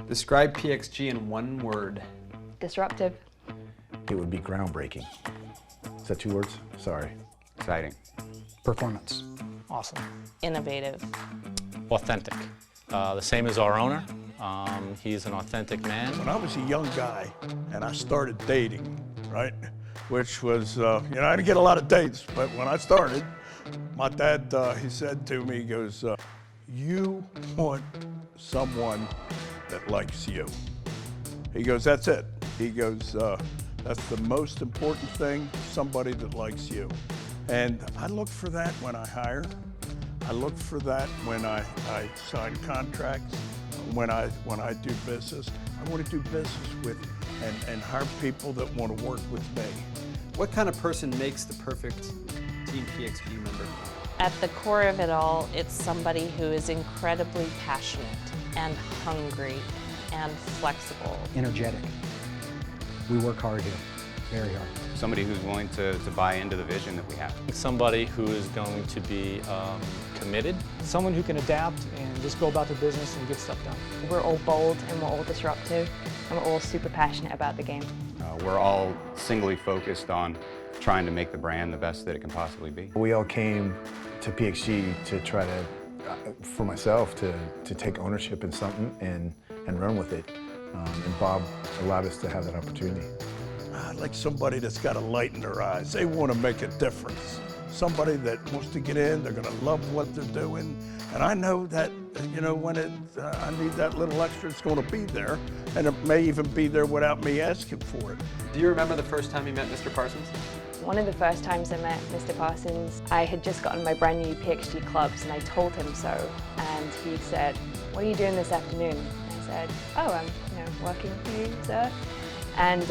Describe PXG in one word. Disruptive. It would be groundbreaking. Is that 2 words? Sorry. Exciting. Performance. Awesome. Innovative. Authentic. The same as our owner. He's an authentic man. When I was a young guy and I started dating, right, which was, I didn't get a lot of dates, but when I started, my dad, he said to me, he goes, you want someone that likes you. He goes, that's it. He goes, that's the most important thing, somebody that likes you. And I look for that when I hire. I look for that when I sign contracts, when I do business. I want to do business with and hire people that want to work with me. What kind of person makes the perfect Team PXG member? At the core of it all, it's somebody who is incredibly passionate and hungry and flexible. Energetic. We work hard here, very hard. Somebody who's willing to buy into the vision that we have. Somebody who is going to be committed. Someone who can adapt and just go about their business and get stuff done. We're all bold and we're all disruptive and we're all super passionate about the game. We're all singly focused on trying to make the brand the best that it can possibly be. We all came to PXG to try to, for myself, to take ownership in something and run with it. And Bob allowed us to have that opportunity. I like somebody that's got a light in their eyes. They want to make a difference. Somebody that wants to get in, they're going to love what they're doing. And I know that, when I need that little extra, it's going to be there. And it may even be there without me asking for it. Do you remember the first time you met Mr. Parsons? One of the first times I met Mr. Parsons, I had just gotten my brand new PXG clubs and I told him so. And he said, what are you doing this afternoon? And I said, oh, I'm working for you, sir. And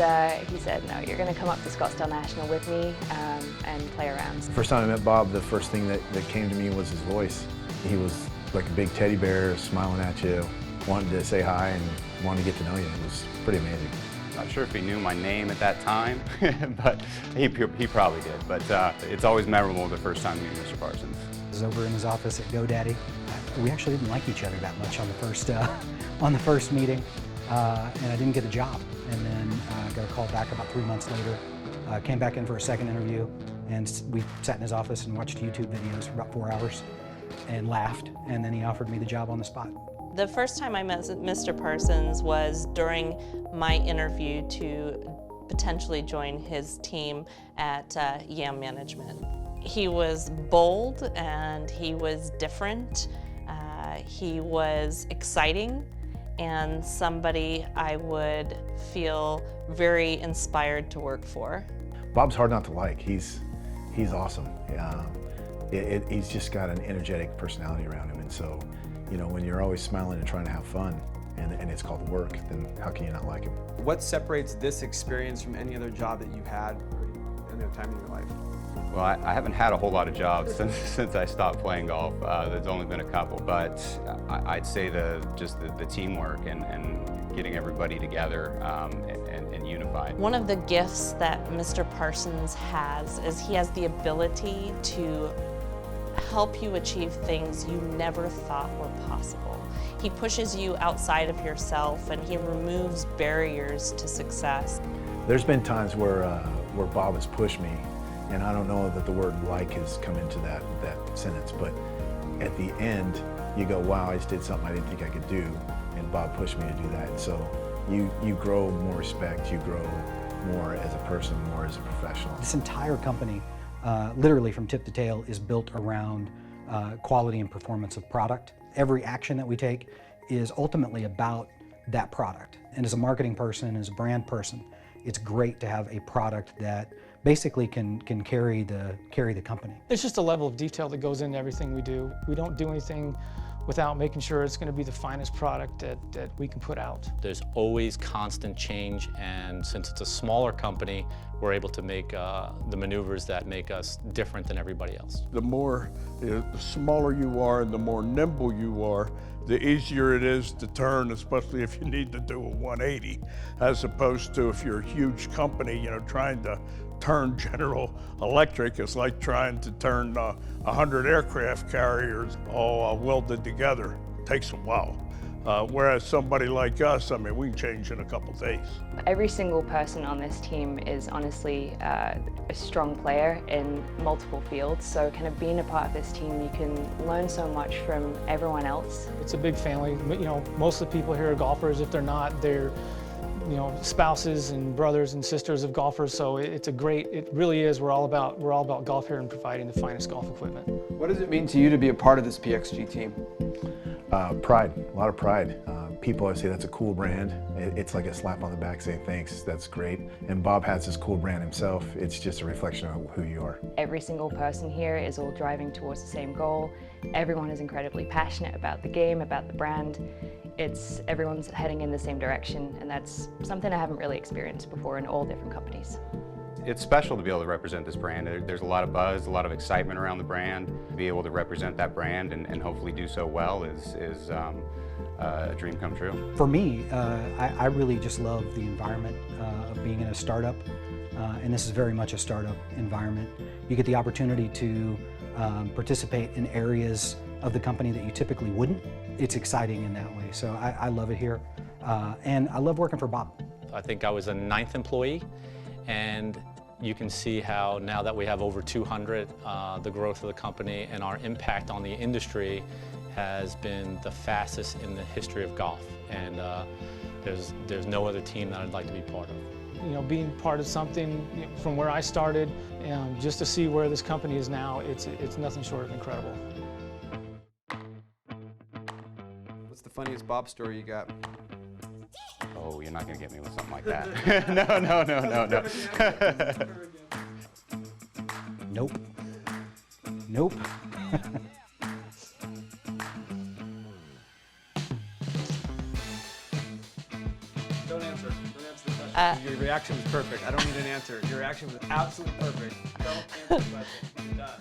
he said, no, you're going to come up to Scottsdale National with me and play around. The first time I met Bob, the first thing that came to me was his voice. He was like a big teddy bear smiling at you, wanting to say hi and wanting to get to know you. It was pretty amazing. Not sure if he knew my name at that time, but he probably did. But it's always memorable the first time meeting Mr. Parsons. I was over in his office at GoDaddy. We actually didn't like each other that much on the first meeting, and I didn't get a job. And then got a call back about 3 months later. Came back in for a second interview, and we sat in his office and watched YouTube videos for about 4 hours and laughed, and then he offered me the job on the spot. The first time I met Mr. Parsons was during my interview to potentially join his team at Yam Management. He was bold and he was different. He was exciting and somebody I would feel very inspired to work for. Bob's hard not to like. He's awesome. He's just got an energetic personality around him, and so when you're always smiling and trying to have fun, and it's called work, then how can you not like him? What separates this experience from any other job that you've had any other time in your life? Well, I haven't had a whole lot of jobs since I stopped playing golf. There's only been a couple, but I'd say just the teamwork and getting everybody together and unified. One of the gifts that Mr. Parsons has is he has the ability to help you achieve things you never thought were possible. He pushes you outside of yourself and he removes barriers to success. There's been times where Bob has pushed me, and I don't know that the word like has come into that sentence, but at the end, you go, wow, I just did something I didn't think I could do, and Bob pushed me to do that. And so you grow more respect, you grow more as a person, more as a professional. This entire company, literally from tip to tail, is built around quality and performance of product. Every action that we take is ultimately about that product. And as a marketing person, as a brand person, it's great to have a product that basically can carry the company. There's just a level of detail that goes into everything we do. We don't do anything without making sure it's going to be the finest product that we can put out. There's always constant change, and since it's a smaller company, we're able to make the maneuvers that make us different than everybody else. The smaller you are and the more nimble you are, the easier it is to turn, especially if you need to do a 180, as opposed to if you're a huge company, trying to turn General Electric is like trying to turn 100 aircraft carriers all welded together. It takes a while. Whereas somebody like us, I mean, we can change in a couple days. Every single person on this team is honestly a strong player in multiple fields, so kind of being a part of this team, you can learn so much from everyone else. It's a big family. You know, most of the people here are golfers. If they're not, they're spouses and brothers and sisters of golfers. So it really is. We're all about golf here and providing the finest golf equipment. What does it mean to you to be a part of this PXG team? Pride, a lot of pride. People always say that's a cool brand. It's like a slap on the back saying thanks, that's great. And Bob has this cool brand himself. It's just a reflection of who you are. Every single person here is all driving towards the same goal. Everyone is incredibly passionate about the game, about the brand. Everyone's heading in the same direction, and that's something I haven't really experienced before in all different companies. It's special to be able to represent this brand. There's a lot of buzz, a lot of excitement around the brand. To be able to represent that brand and hopefully do so well is a dream come true. For me, I really just love the environment of being in a startup, and this is very much a startup environment. You get the opportunity to participate in areas of the company that you typically wouldn't. It's exciting in that way, so I love it here, and I love working for Bob. I think I was a 9th employee, and you can see how now that we have over 200, the growth of the company and our impact on the industry has been the fastest in the history of golf, and there's no other team that I'd like to be part of. You know, being part of something from where I started, just to see where this company is now, it's nothing short of incredible. What's the funniest Bob story you got? Oh, you're not going to get me with something like that. No. Nope. Nope. Don't answer the question. Your reaction was perfect. I don't need an answer. Your reaction was absolutely perfect. Don't answer the question. You're done.